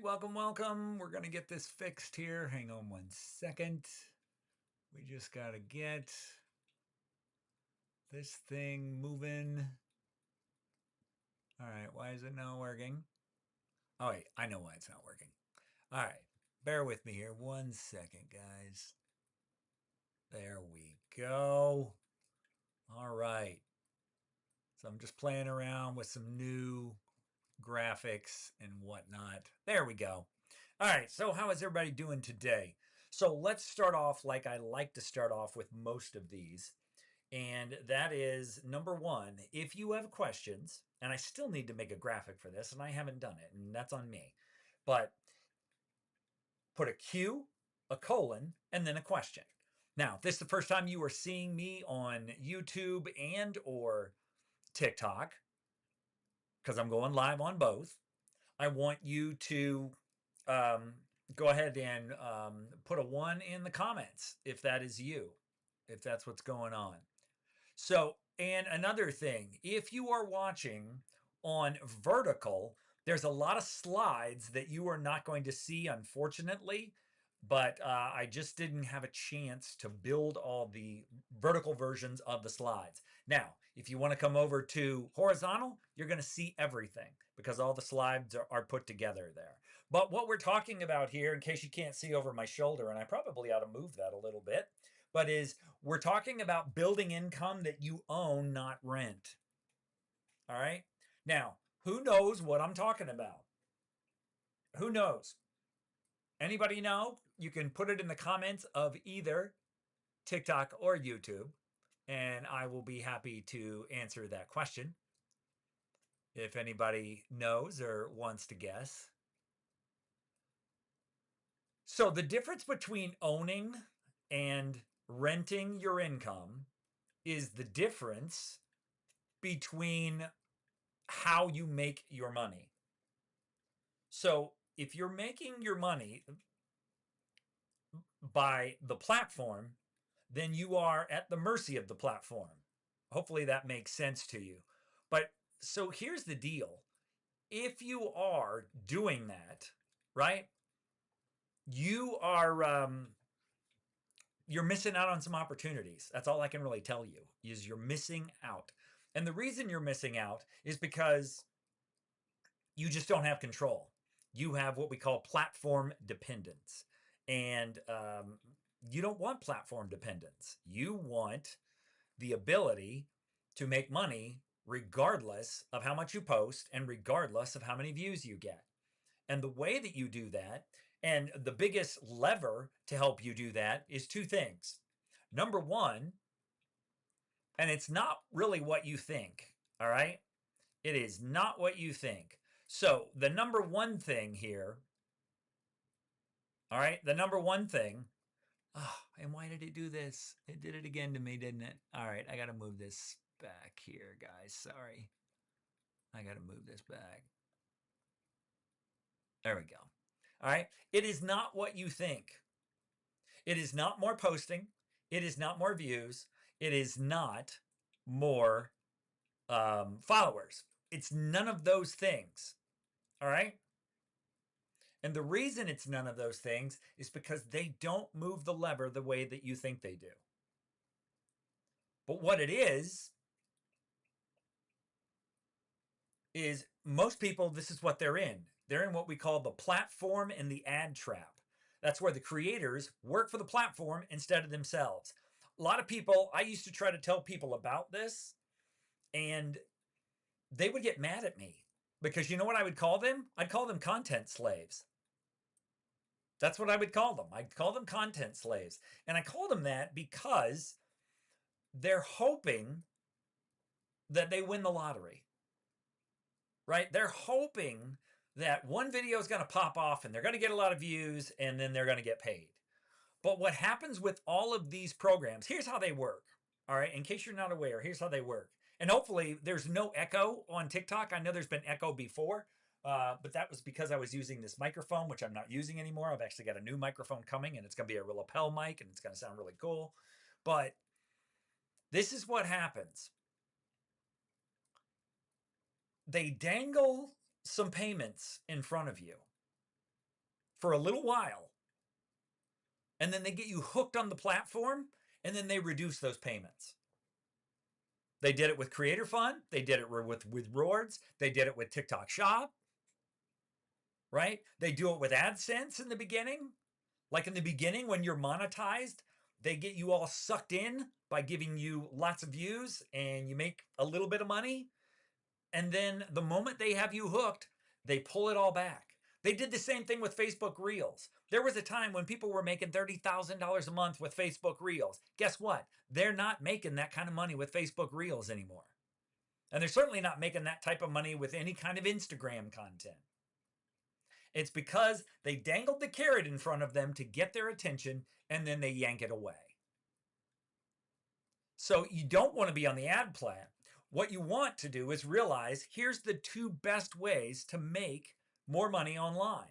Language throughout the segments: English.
right, welcome. We're going to get this fixed here. Hang on one second. We just got to get this thing moving. All right, why is it not working? Oh, wait, I know why it's not working. All right, bear with me here. 1 second, guys. There we go. All right. So I'm just playing around with some new graphics and whatnot. There we go. All right, so how is everybody doing today? So let's start off like I like to start off with most of these. And that is number one, if you have questions, and I still need to make a graphic for this, and I haven't done it, and that's on me. But put a Q, a colon, and then a question. Now, if this is the first time you are seeing me on YouTube and or TikTok, because I'm going live on both, I want you to go ahead and put a 1 in the comments if that is you, if that's what's going on. So, and another thing, if you are watching on vertical, there's a lot of slides that you are not going to see, unfortunately. But I just didn't have a chance to build all the vertical versions of the slides. Now, if you want to come over to horizontal, you're going to see everything because all the slides are put together there. But what we're talking about here, in case you can't see over my shoulder, and I probably ought to move that a little bit, but is we're talking about building income that you own, not rent. All right. Now, who knows what I'm talking about? Who knows? Anybody know? You can put it in the comments of either TikTok or YouTube, and I will be happy to answer that question if anybody knows or wants to guess. So the difference between owning and renting your income is the difference between how you make your money. So if you're making your money by the platform, then you are at the mercy of the platform. Hopefully that makes sense to you. But so here's the deal. If you are doing that, right, you are you're missing out on some opportunities. That's all I can really tell you is you're missing out. And the reason you're missing out is because you just don't have control. You have what we call platform dependence. And you don't want platform dependence. You want the ability to make money regardless of how much you post and regardless of how many views you get. And the way that you do that, and the biggest lever to help you do that, is two things. Number one, and it's not really what you think, all right? It is not what you think. So the number one thing here, all right, the number one thing, and why did it do this? It did it again to me, didn't it? All right, I got to move this back here, guys. Sorry. I got to move this back. There we go. All right. It is not what you think. It is not more posting. It is not more views. It is not more followers. It's none of those things. All right. And the reason it's none of those things is because they don't move the lever the way that you think they do. But what it is most people, this is what they're in. They're in what we call the platform and the ad trap. That's where the creators work for the platform instead of themselves. A lot of people, I used to try to tell people about this, and they would get mad at me because you know what I would call them? I'd call them content slaves. That's what I would call them. I'd call them content slaves. And I call them that because they're hoping that they win the lottery, right? They're hoping that one video is going to pop off and they're going to get a lot of views and then they're going to get paid. But what happens with all of these programs, here's how they work. All right. In case you're not aware, here's how they work. And hopefully there's no echo on TikTok. I know there's been echo before, but that was because I was using this microphone, which I'm not using anymore. I've actually got a new microphone coming and it's going to be a real lapel mic and it's going to sound really cool. But this is what happens. They dangle some payments in front of you. for a little while, and then they get you hooked on the platform, and then they reduce those payments. They did it with Creator Fund. They did it with rewards. They did it with TikTok Shop, right? They do it with AdSense in the beginning. Like in the beginning, when you're monetized, they get you all sucked in by giving you lots of views and you make a little bit of money. And then the moment they have you hooked, they pull it all back. They did the same thing with Facebook Reels. There was a time when people were making $30,000 a month with Facebook Reels. Guess what? They're not making that kind of money with Facebook Reels anymore. And they're certainly not making that type of money with any kind of Instagram content. It's because they dangled the carrot in front of them to get their attention, and then they yank it away. So you don't want to be on the ad plan. What you want to do is realize, here's the two best ways to make more money online.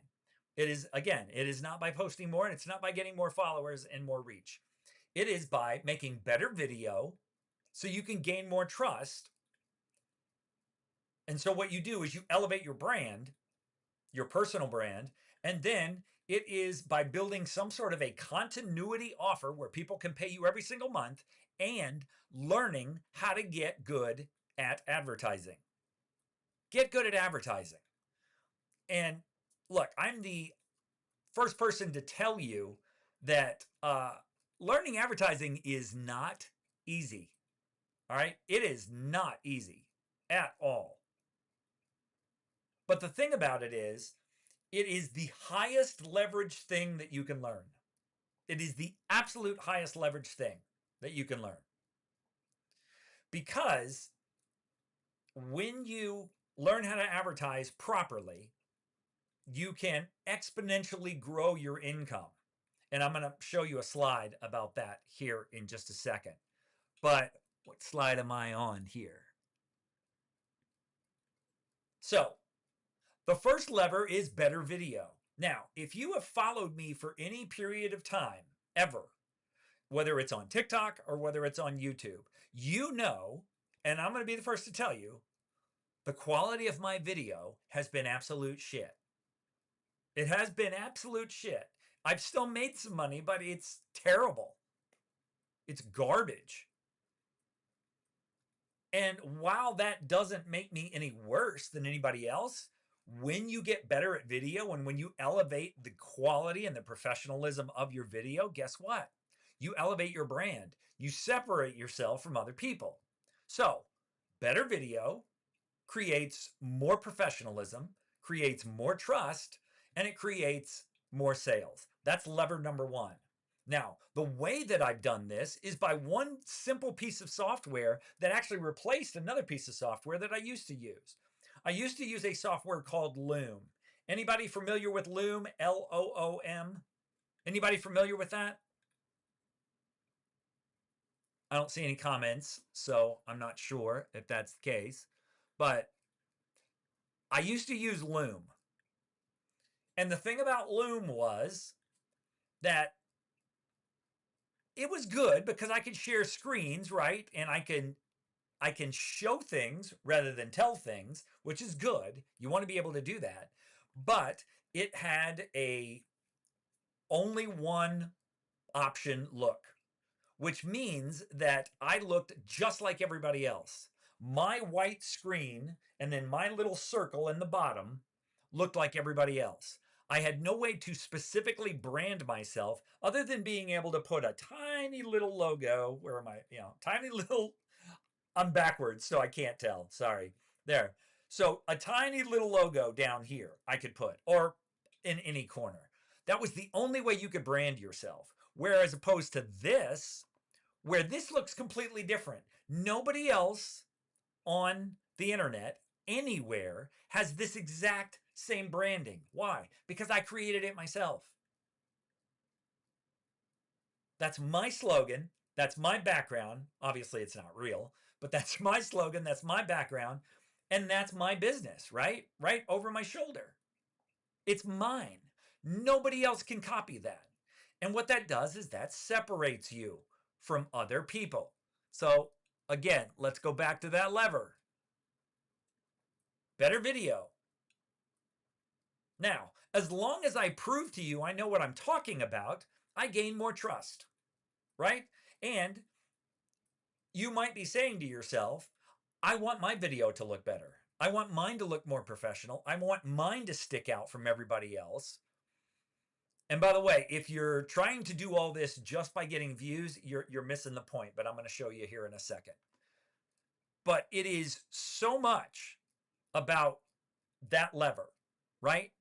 It is, again, it is not by posting more, and it's not by getting more followers and more reach. It is by making better video so you can gain more trust. And so what you do is you elevate your brand, your personal brand, and then it is by building some sort of a continuity offer where people can pay you every single month and learning how to get good at advertising. Get good at advertising. And look, I'm the first person to tell you that learning advertising is not easy. All right? It is not easy at all. But the thing about it is the highest leverage thing that you can learn. It is the absolute highest leverage thing that you can learn. Because when you learn how to advertise properly, you can exponentially grow your income. And I'm going to show you a slide about that here in just a second. But what slide am I on here? So, the first lever is better video. Now, if you have followed me for any period of time, ever, whether it's on TikTok or whether it's on YouTube, you know, and I'm going to be the first to tell you, the quality of my video has been absolute shit. It has been absolute shit. I've still made some money, but it's terrible. It's garbage. And while that doesn't make me any worse than anybody else, when you get better at video and when you elevate the quality and the professionalism of your video, guess what? You elevate your brand. You separate yourself from other people. So, better video creates more professionalism, creates more trust, and it creates more sales. That's lever number one. Now, the way that I've done this is by one simple piece of software that actually replaced another piece of software that I used to use. I used to use a software called Loom. Anybody familiar with Loom? L-O-O-M? Anybody familiar with that? I don't see any comments, so I'm not sure if that's the case. But I used to use Loom. And the thing about Loom was that it was good because I could share screens, right? And I can show things rather than tell things, which is good. You want to be able to do that. But it had a only one option look, which means that I looked just like everybody else. My white screen and then my little circle in the bottom looked like everybody else. I had no way to specifically brand myself other than being able to put a tiny little logo. Where am I? Tiny little... I'm backwards, so I can't tell. Sorry. There. So a tiny little logo down here I could put, or in any corner. That was the only way you could brand yourself. Whereas opposed to this, where this looks completely different. Nobody else on the internet, anywhere, has this exact same branding. Why? Because I created it myself. That's my slogan. That's my background. Obviously, it's not real. But that's my slogan, that's my background, and that's my business, right? Right over my shoulder. It's mine. Nobody else can copy that. And what that does is that separates you from other people. So again, let's go back to that lever. Better video. Now, as long as I prove to you I know what I'm talking about, I gain more trust, right? And you might be saying to yourself, I want my video to look better. I want mine to look more professional. I want mine to stick out from everybody else. And by the way, if you're trying to do all this just by getting views, you're missing the point, but I'm going to show you here in a second. But it is so much about that lever, right?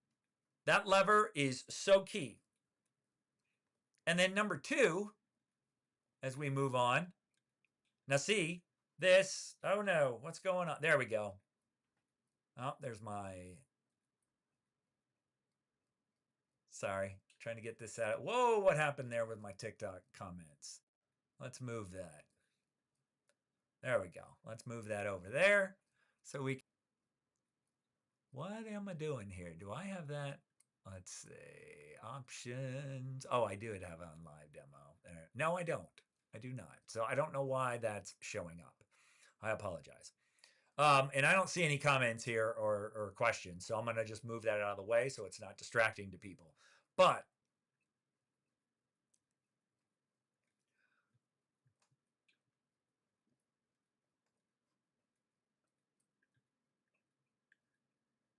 That lever is so key. And then number two, as we move on, now see this, oh no, what's going on? There we go. Oh, there's my, sorry, trying to get this out. Whoa, what happened there with my TikTok comments? Let's move that. There we go. Let's move that over there. So we, what am I doing here? Do I have that? Let's see, options. Oh, I do have on live demo there. No, I don't. I do not. So I don't know why that's showing up. I apologize. And I don't see any comments here or questions. So I'm going to just move that out of the way so it's not distracting to people. But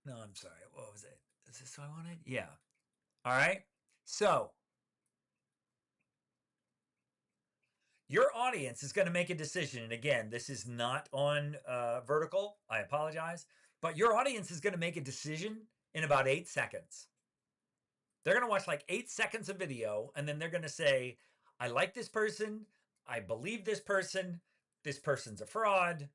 no, I'm sorry. What was it? Is this what I wanted? Yeah. All right. So your audience is going to make a decision. And again, this is not on vertical. I apologize. But your audience is going to make a decision in about 8 seconds. They're going to watch like 8 seconds of video, and then they're going to say, I like this person. I believe this person. This person's a fraud.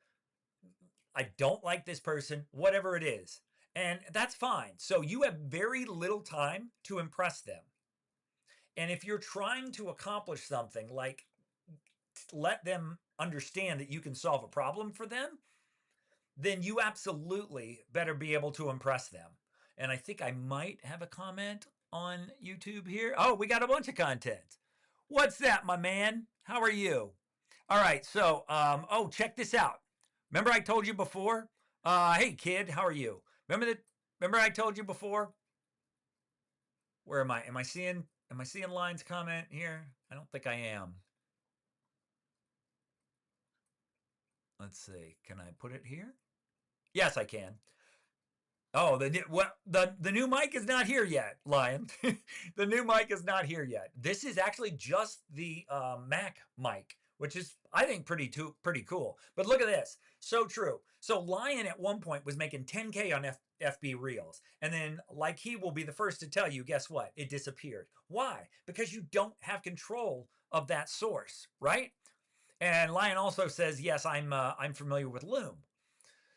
I don't like this person, whatever it is. And that's fine. So you have very little time to impress them. And if you're trying to accomplish something like let them understand that you can solve a problem for them, then you absolutely better be able to impress them. And I think I might have a comment on YouTube here. Oh, we got a bunch of content. What's that, my man? How are you? All right, so, oh, check this out. Remember I told you before? Hey, kid, how are you? Remember I told you before? Where am I? Am I seeing Line's comment here? I don't think I am. Let's see. Can I put it here? Yes, I can. Oh, the new mic is not here yet, Lion. The new mic is not here yet. This is actually just the Mac mic, which is, I think, pretty cool. But look at this. So true. So Lion at one point was making 10K on FB Reels. And then, like he will be the first to tell you, guess what? It disappeared. Why? Because you don't have control of that source, right? And Lion also says, yes, I'm familiar with Loom.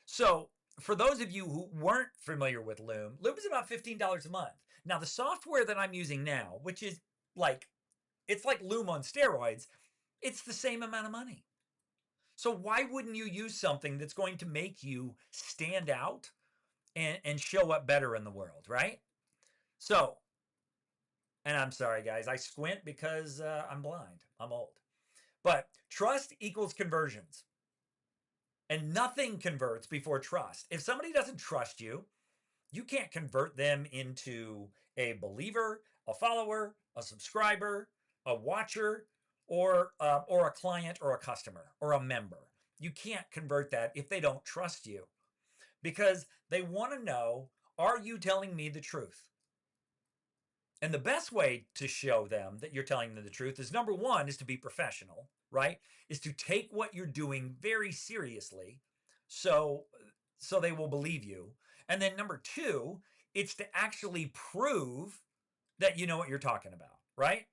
So for those of you who weren't familiar with Loom, Loom is about $15 a month. Now, the software that I'm using now, which is like, it's like Loom on steroids, it's the same amount of money. So why wouldn't you use something that's going to make you stand out and show up better in the world, right? So, and I'm sorry, guys, I squint because I'm blind. I'm old. But trust equals conversions. And nothing converts before trust. If somebody doesn't trust you, you can't convert them into a believer, a follower, a subscriber, a watcher, or a client or a customer or a member. You can't convert that if they don't trust you, because they want to know, are you telling me the truth? And the best way to show them that you're telling them the truth is, number one, is to be professional, right? Is to take what you're doing very seriously, so they will believe you. And then number two, it's to actually prove that you know what you're talking about, right?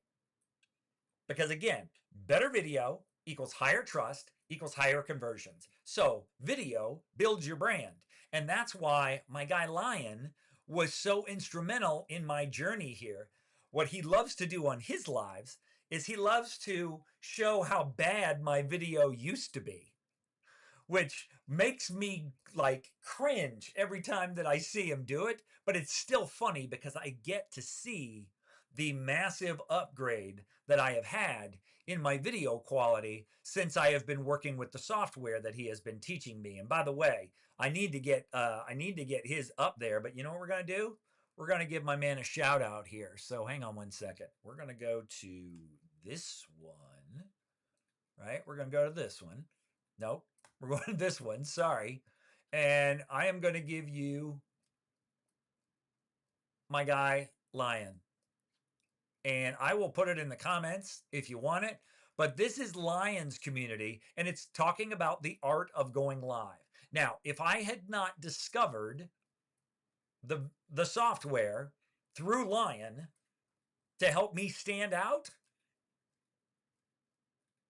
Because again, better video equals higher trust equals higher conversions. So video builds your brand. And that's why my guy Lion was so instrumental in my journey here. What he loves to do on his lives is he loves to show how bad my video used to be, which makes me like cringe every time that I see him do it. But it's still funny because I get to see the massive upgrade that I have had in my video quality since I have been working with the software that he has been teaching me. And by the way, I need to get his up there, but you know what we're going to do? we're going to give my man a shout out here. So hang on one second. We're going to go to this one, right? We're going to go to this one. Nope, we're going to this one. Sorry. And I am going to give you my guy, Lion. And I will put it in the comments if you want it. But this is Lion's community, and it's talking about the art of going live. Now, if I had not discovered the software through Lion to help me stand out,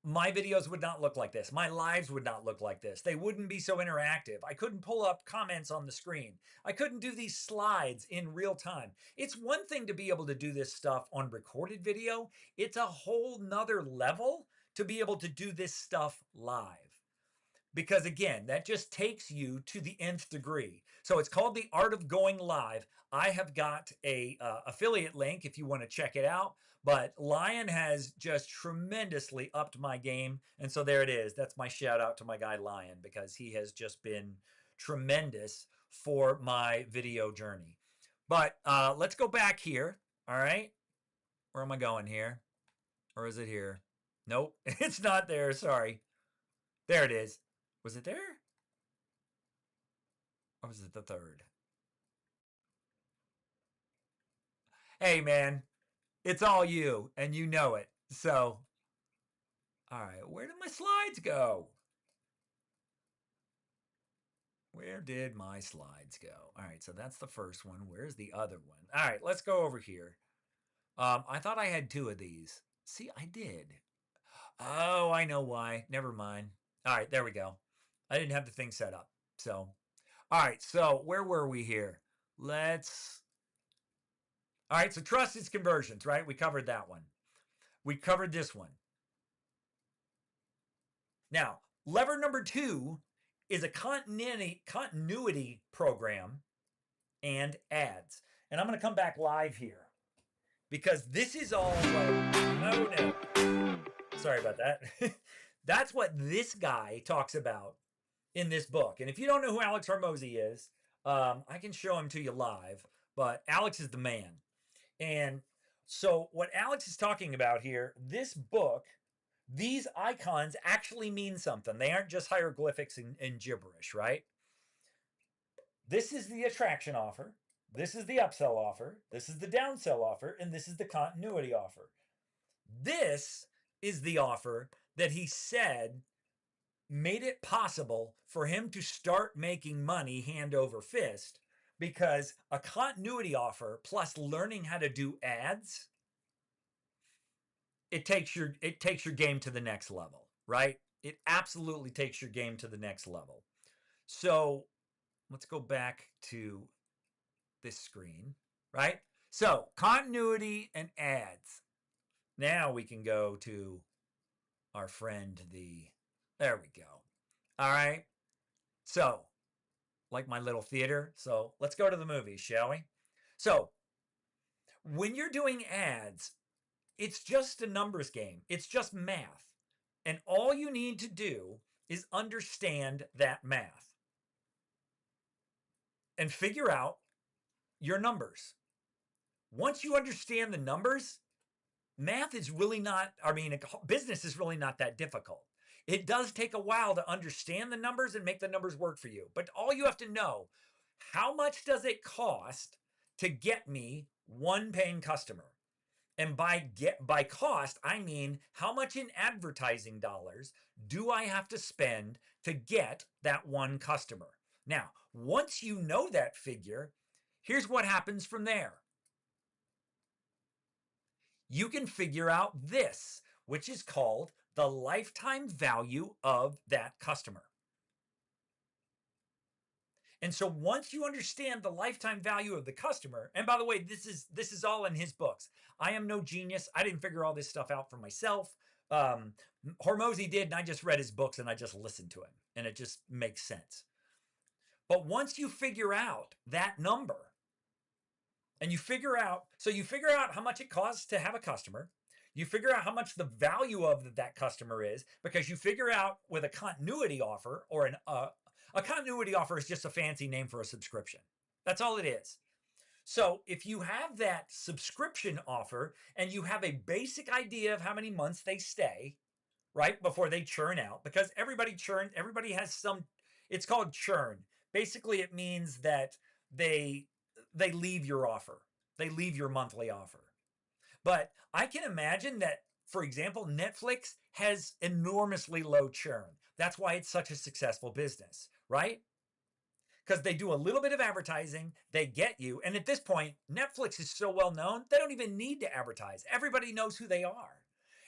my videos would not look like this. My lives would not look like this. They wouldn't be so interactive. I couldn't pull up comments on the screen. I couldn't do these slides in real time. It's one thing to be able to do this stuff on recorded video. It's a whole nother level to be able to do this stuff live. Because again, that just takes you to the nth degree. So it's called The Art of Going Live. I have got a affiliate link if you want to check it out. But Lion has just tremendously upped my game. And so there it is. That's my shout out to my guy Lion, because he has just been tremendous for my video journey. But let's go back here. All right. Where am I going here? Or is it here? Nope, it's not there. Sorry. There it is. Was it there? Or was it the third? Hey, man, it's all you, and you know it. So, all right, where did my slides go? Where did my slides go? All right, so that's the first one. Where's the other one? All right, let's go over here. I thought I had two of these. See, I did. Oh, I know why. Never mind. All right, there we go. I didn't have the thing set up. So, all right, so where were we here? All right, so trust is conversions, right? We covered that one. We covered this one. Now, lever number 2 is a continuity program and ads. And I'm going to come back live here because this is all like, oh no. Sorry about that. That's what this guy talks about in this book. And if you don't know who Alex Hormozi is, I can show him to you live, but Alex is the man. And so what Alex is talking about here, this book, these icons actually mean something. They aren't just hieroglyphics and gibberish, right? This is the attraction offer. This is the upsell offer. This is the downsell offer. And this is the continuity offer. This is the offer that he said made it possible for him to start making money hand over fist, because a continuity offer plus learning how to do ads, it takes your game to the next level, right? It absolutely takes your game to the next level. So let's go back to this screen, right? So continuity and ads. Now we can go to our friend, there we go. All right. So like my little theater. So let's go to the movies, shall we? So when you're doing ads, it's just a numbers game. It's just math. And all you need to do is understand that math and figure out your numbers. Once you understand the numbers, math is really not, business is really not that difficult. It does take a while to understand the numbers and make the numbers work for you. But all you have to know, how much does it cost to get me one paying customer? And by cost, I mean how much in advertising dollars do I have to spend to get that one customer? Now, once you know that figure, here's what happens from there. You can figure out this, which is called the lifetime value of that customer. And so once you understand the lifetime value of the customer, and by the way, this is all in his books. I am no genius. I didn't figure all this stuff out for myself. Hormozi did, and I just read his books and I just listened to him, and it just makes sense. But once you figure out that number, and you figure out how much it costs to have a customer, you figure out how much the value of that customer is, because you figure out with a continuity offer, or a continuity offer is just a fancy name for a subscription. That's all it is. So if you have that subscription offer and you have a basic idea of how many months they stay, right, before they churn out, because everybody has some, it's called churn. Basically, it means that they they leave your offer. They leave your monthly offer. But I can imagine that, for example, Netflix has enormously low churn. That's why it's such a successful business, right? Because they do a little bit of advertising, they get you. And at this point, Netflix is so well known, they don't even need to advertise. Everybody knows who they are.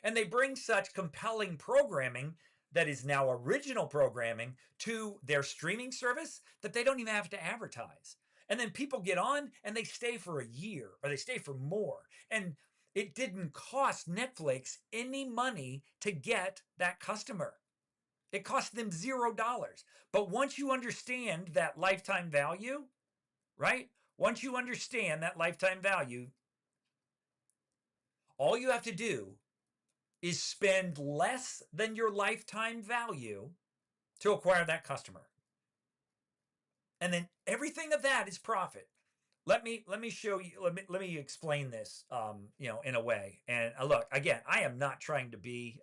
And they bring such compelling programming that is now original programming to their streaming service that they don't even have to advertise. And then people get on and they stay for a year or they stay for more. And it didn't cost Netflix any money to get that customer. It cost them $0. But once you understand that lifetime value, right? Once you understand that lifetime value, all you have to do is spend less than your lifetime value to acquire that customer. And then everything of that is profit. Let me show you. Let me explain this, in a way. And look, again, I am not trying to be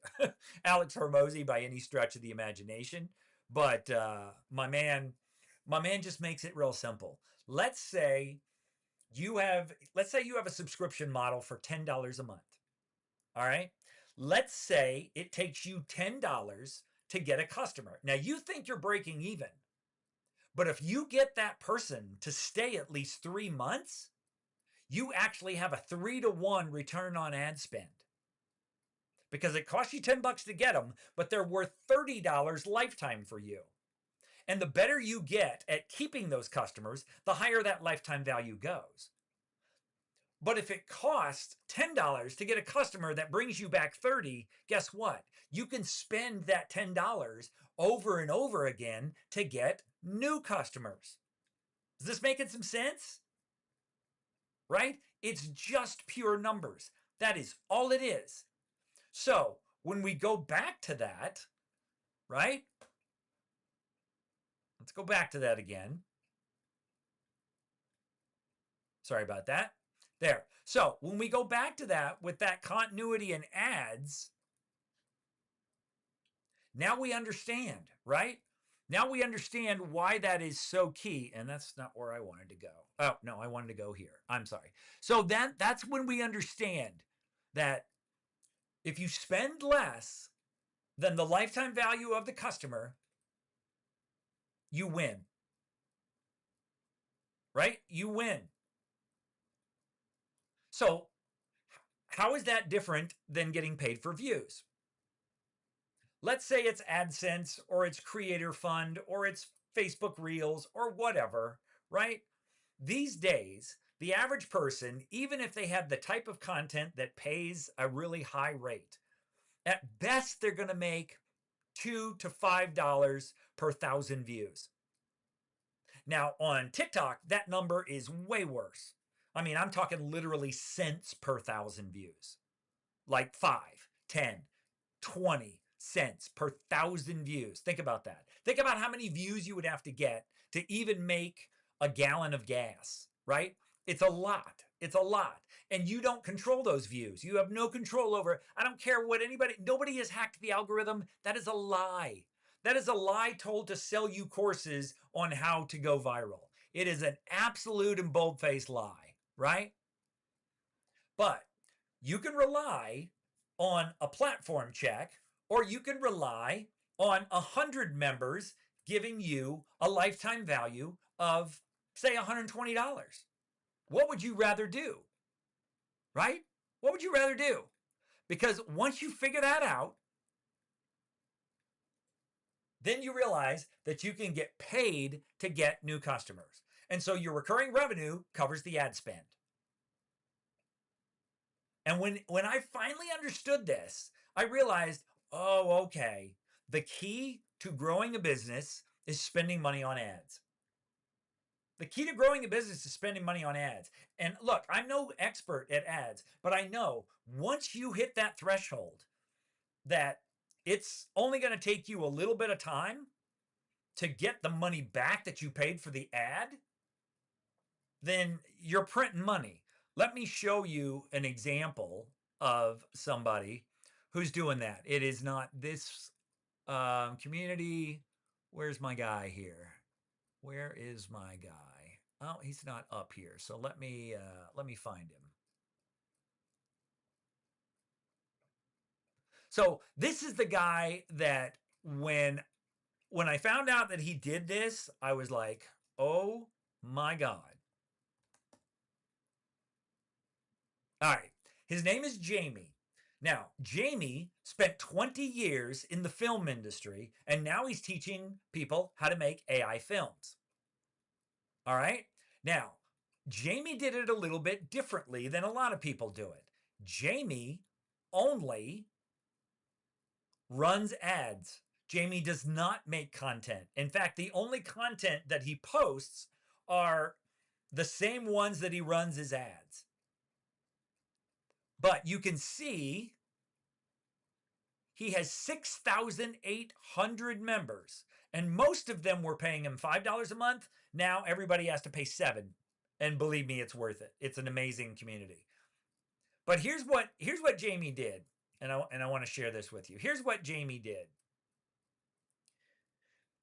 Alex Hormozi by any stretch of the imagination, but my man just makes it real simple. Let's say you have a subscription model for $10 a month. All right. Let's say it takes you $10 to get a customer. Now you think you're breaking even. But if you get that person to stay at least 3 months, you actually have a 3-to-1 return on ad spend. Because it costs you $10 to get them, but they're worth $30 lifetime for you. And the better you get at keeping those customers, the higher that lifetime value goes. But if it costs $10 to get a customer that brings you back 30, guess what? You can spend that $10 over and over again to get new customers. Is this making some sense? Right? It's just pure numbers. That is all it is. So when we go back to that, right? Let's go back to that again. Sorry about that. There. So when we go back to that with that continuity and ads, now we understand, right? Now we understand why that is so key. And that's not where I wanted to go. Oh, no, I wanted to go here. I'm sorry. So that's when we understand that if you spend less than the lifetime value of the customer, you win. Right? You win. So how is that different than getting paid for views? Let's say it's AdSense or it's Creator Fund or it's Facebook Reels or whatever, right? These days, the average person, even if they have the type of content that pays a really high rate, at best they're going to make $2 to $5 per 1,000 views. Now on TikTok, that number is way worse. I mean, I'm talking literally cents per 1,000 views. Like 5, 10, 20 cents per 1,000 views. Think about that. Think about how many views you would have to get to even make a gallon of gas, right? It's a lot. It's a lot. And you don't control those views. You have no control over, I don't care what nobody has hacked the algorithm. That is a lie. That is a lie told to sell you courses on how to go viral. It is an absolute and bold-faced lie, right? But you can rely on a platform check, or you can rely on 100 members giving you a lifetime value of, say, $120. What would you rather do? Right? What would you rather do? Because once you figure that out, then you realize that you can get paid to get new customers. And so your recurring revenue covers the ad spend. And when I finally understood this, I realized, oh, okay, the key to growing a business is spending money on ads. The key to growing a business is spending money on ads. And look, I'm no expert at ads, but I know once you hit that threshold that it's only going to take you a little bit of time to get the money back that you paid for the ad, then you're printing money. Let me show you an example of somebody who's doing that. It is not this community. Where's my guy here? Where is my guy? Oh, he's not up here. So let me find him. So this is the guy that when I found out that he did this, I was like, oh my God. All right. His name is Jamie. Now, Jamie spent 20 years in the film industry, and now he's teaching people how to make AI films. All right. Now, Jamie did it a little bit differently than a lot of people do it. Jamie only runs ads. Jamie does not make content. In fact, the only content that he posts are the same ones that he runs as ads. But you can see he has 6,800 members, and most of them were paying him $5 a month. Now everybody has to pay $7. And believe me, it's worth it. It's an amazing community. But here's what Jamie did. And I want to share this with you. Here's what Jamie did.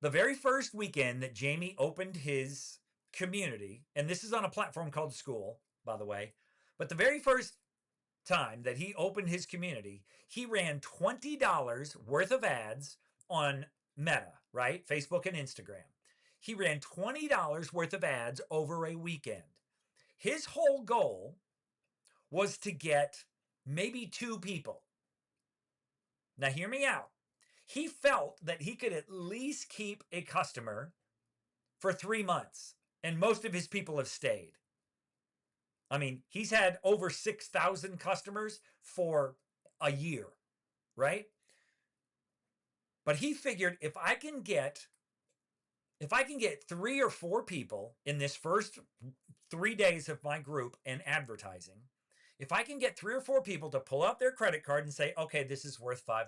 The very first weekend that Jamie opened his community, and this is on a platform called School, by the way, but the very first time that he opened his community, he ran $20 worth of ads on Meta, right? Facebook and Instagram. He ran $20 worth of ads over a weekend. His whole goal was to get maybe 2 people. Now, hear me out. He felt that he could at least keep a customer for 3 months, and most of his people have stayed. I mean, he's had over 6,000 customers for a year, right? But he figured if I can get 3 or 4 people in this first 3 days of my group and advertising, if I can get 3 or 4 people to pull out their credit card and say, okay, this is worth $5.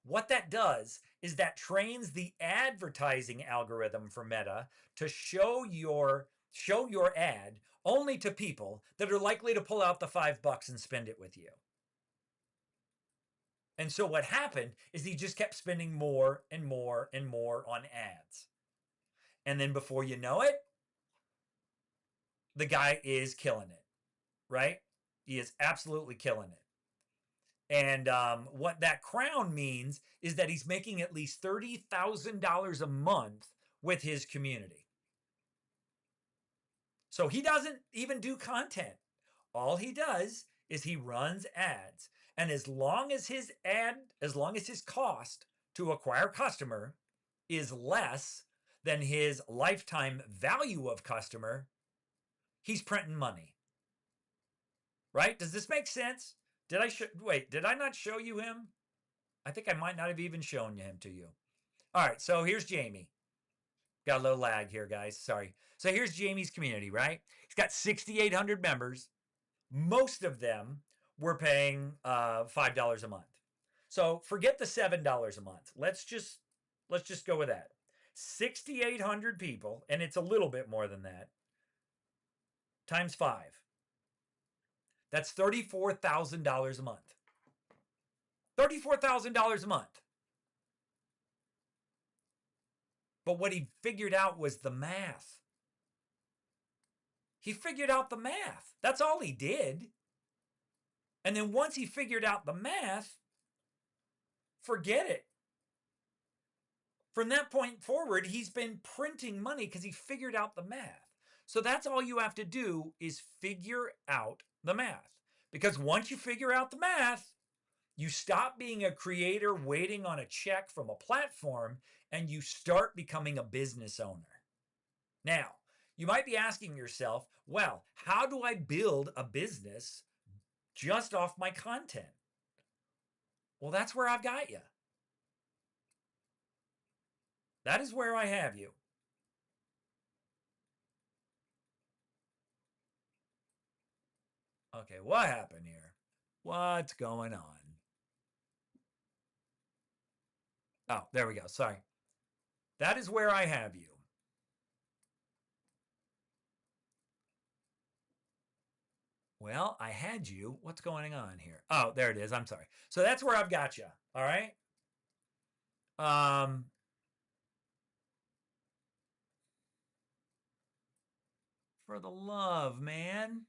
What that does is that trains the advertising algorithm for Meta to show your ad only to people that are likely to pull out the $5 and spend it with you. And so what happened is he just kept spending more and more and more on ads. And then before you know it, the guy is killing it, right? He is absolutely killing it. And what that crown means is that he's making at least $30,000 a month with his community. So he doesn't even do content. All he does is he runs ads. And as long as his cost to acquire customer is less than his lifetime value of customer, he's printing money. Right? Does this make sense? Did I not show you him? I think I might not have even shown him to you. All right, so here's Jamie. Got a little lag here, guys. Sorry. So here's Jamie's community, right? He's got 6,800 members. Most of them were paying $5 a month. So forget the $7 a month. Let's just go with that. 6,800 people, and it's a little bit more than that, times 5. That's $34,000 a month. $34,000 a month. But what he figured out was the math. He figured out the math. That's all he did. And then once he figured out the math, forget it. From that point forward, he's been printing money because he figured out the math. So that's all you have to do is figure out the math. Because once you figure out the math, you stop being a creator waiting on a check from a platform and you start becoming a business owner. Now, you might be asking yourself, well, how do I build a business just off my content? Well, that's where I've got you. That is where I have you. Okay, what happened here? What's going on? Oh, there we go. Sorry. That is where I have you. Well, I had you. What's going on here? Oh, there it is. I'm sorry. So that's where I've got you. All right. For the love, man.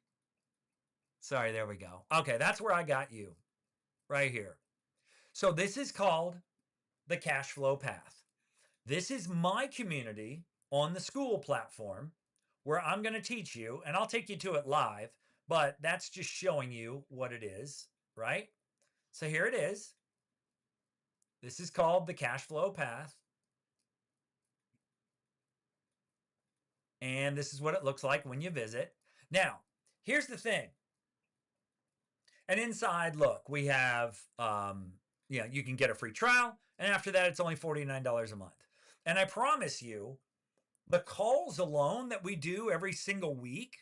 Sorry, there we go. Okay, that's where I got you. Right here. So this is called the cash flow path. This is my community on the school platform where I'm going to teach you, and I'll take you to it live, but that's just showing you what it is, right? So here it is. This is called the cash flow path. And this is what it looks like when you visit. Now, here's the thing. And inside, look, we have, you can get a free trial. And after that, it's only $49 a month. And I promise you, the calls alone that we do every single week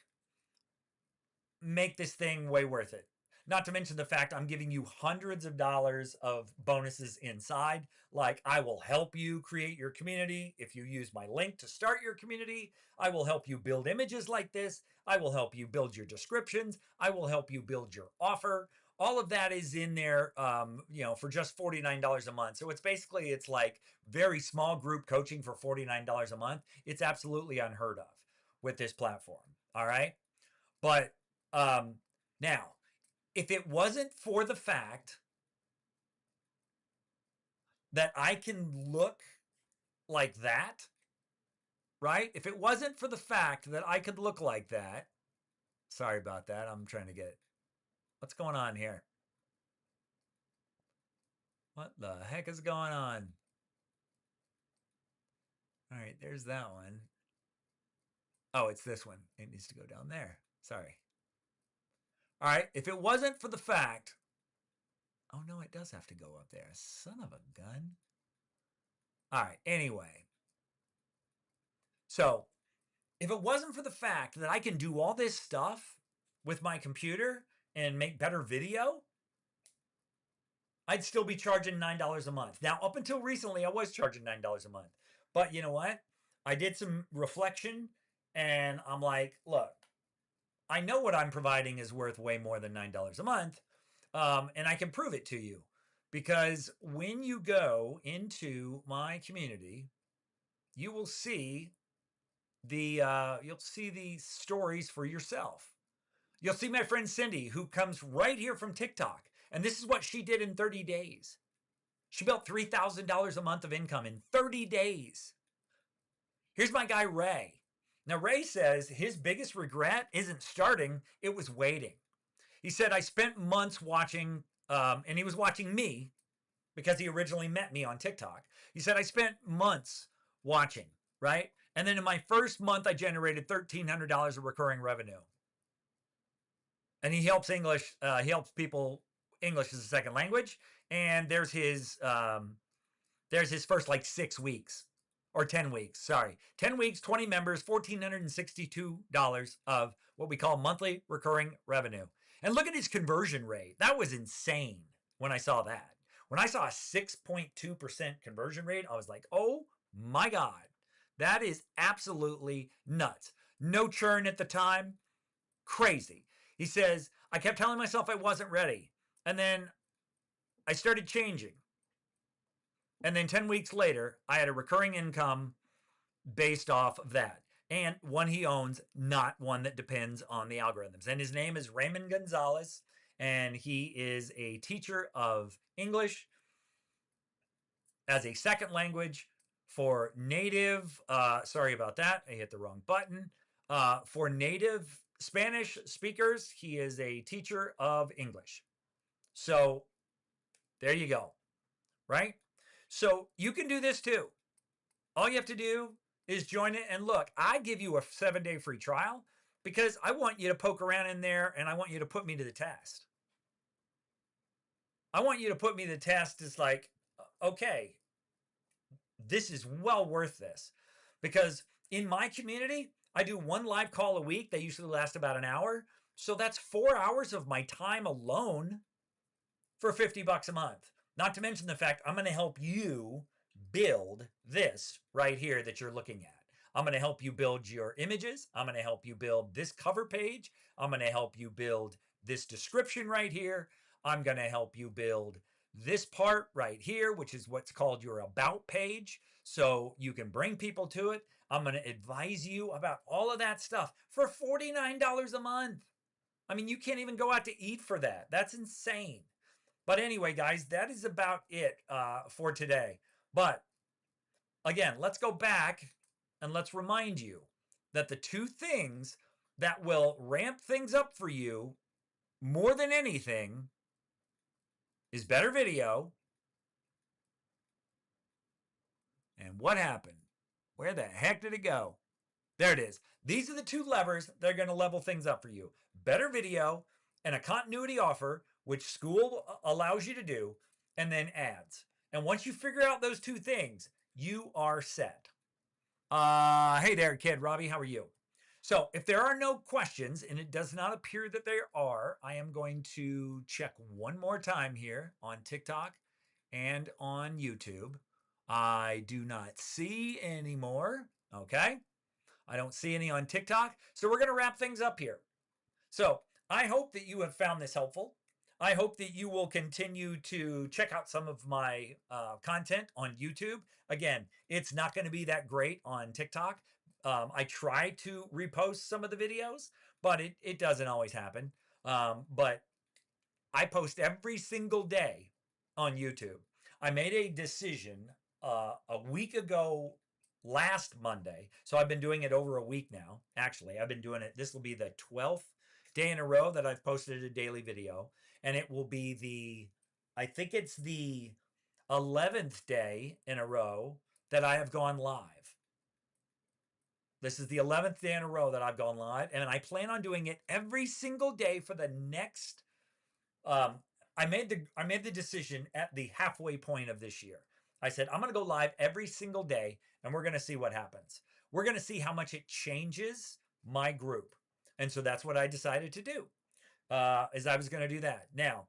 make this thing way worth it. Not to mention the fact I'm giving you hundreds of dollars of bonuses inside. Like, I will help you create your community. If you use my link to start your community, I will help you build images like this. I will help you build your descriptions. I will help you build your offer. All of that is in there, for just $49 a month. So it's like very small group coaching for $49 a month. It's absolutely unheard of with this platform. All right. But now, if it wasn't for the fact that I can look like that, right? If it wasn't for the fact that I could look like that, sorry about that. I'm trying to get, what's going on here? What the heck is going on? All right, there's that one. Oh, it's this one. It needs to go down there. Sorry. All right, if it wasn't for the fact, oh no, it does have to go up there. Son of a gun. All right, anyway. So, if it wasn't for the fact that I can do all this stuff with my computer and make better video, I'd still be charging $9 a month. Now, up until recently, I was charging $9 a month. But you know what? I did some reflection and I'm like, look, I know what I'm providing is worth way more than $9 a month. And I can prove it to you because when you go into my community, you will see you'll see the stories for yourself. You'll see my friend Cindy, who comes right here from TikTok. And this is what she did in 30 days. She built $3,000 a month of income in 30 days. Here's my guy, Ray. Now, Ray says his biggest regret isn't starting, it was waiting. He said, I spent months watching, and he was watching me because he originally met me on TikTok. He said, I spent months watching, right? And then in my first month, I generated $1,300 of recurring revenue. And he helps people English as a second language. And there's his first like 6 weeks or 10 weeks. Sorry, 10 weeks, 20 members, $1,462 of what we call monthly recurring revenue. And look at his conversion rate. That was insane when I saw that. When I saw a 6.2% conversion rate, I was like, oh my God, that is absolutely nuts. No churn at the time. Crazy. He says, I kept telling myself I wasn't ready. And then I started changing. And then 10 weeks later, I had a recurring income based off of that. And one he owns, not one that depends on the algorithms. And his name is Raymond Gonzalez. And he is a teacher of English as a second language for native, sorry about that, I hit the wrong button. For native Spanish speakers, he is a teacher of English. So there you go, right? So you can do this too. All you have to do is join it. And look, I give you a 7-day free trial because I want you to poke around in there and I want you to put me to the test. I want you to put me to the test. It's like, okay, this is well worth this. Because in my community, I do one live call a week. They usually last about an hour. So that's 4 hours of my time alone for $50 a month. Not to mention the fact I'm going to help you build this right here that you're looking at. I'm going to help you build your images. I'm going to help you build this cover page. I'm going to help you build this description right here. I'm going to help you build this part right here, which is what's called your about page, so you can bring people to it. I'm going to advise you about all of that stuff for $49 a month. I mean, you can't even go out to eat for that. That's insane. But anyway, guys, that is about it for today. But again, let's go back and let's remind you that the two things that will ramp things up for you more than anything is better video. And what happened? Where the heck did it go? There it is. These are the two levers that are going to level things up for you. Better video and a continuity offer, which school allows you to do, and then ads. And once you figure out those two things, you are set. Hey there, kid. Robbie, how are you? So if there are no questions, and it does not appear that there are, I am going to check one more time here on TikTok and on YouTube. I do not see any more. Okay. I don't see any on TikTok. So we're going to wrap things up here. So I hope that you have found this helpful. I hope that you will continue to check out some of my content on YouTube. Again, it's not going to be that great on TikTok. I try to repost some of the videos, but it doesn't always happen. But I post every single day on YouTube. I made a decision a week ago last Monday. So I've been doing it over a week now. Actually, I've been doing it. This will be the 12th day in a row that I've posted a daily video. And it will be I think it's the 11th day in a row that I have gone live. This is the 11th day in a row that I've gone live. And I plan on doing it every single day for the next, I made the decision at the halfway point of this year. I said, I'm going to go live every single day and we're going to see what happens. We're going to see how much it changes my group. And so that's what I decided to do, is I was going to do that. Now,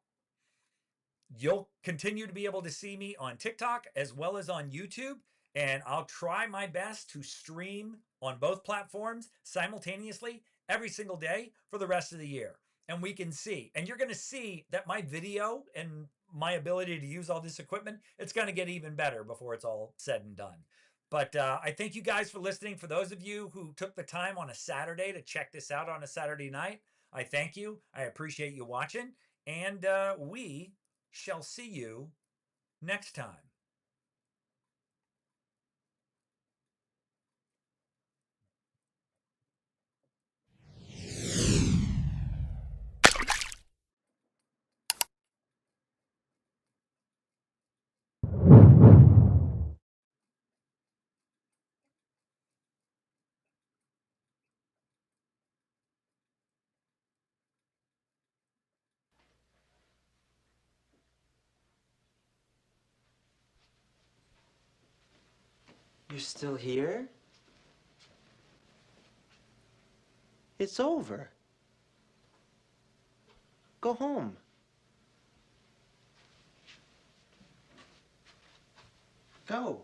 you'll continue to be able to see me on TikTok as well as on YouTube. And I'll try my best to stream on both platforms simultaneously every single day for the rest of the year. And we can see. And you're going to see that my video and my ability to use all this equipment, it's going to get even better before it's all said and done. But I thank you guys for listening. For those of you who took the time on a Saturday to check this out on a Saturday night, I thank you. I appreciate you watching. And we shall see you next time. You're still here? It's over. Go home. Go.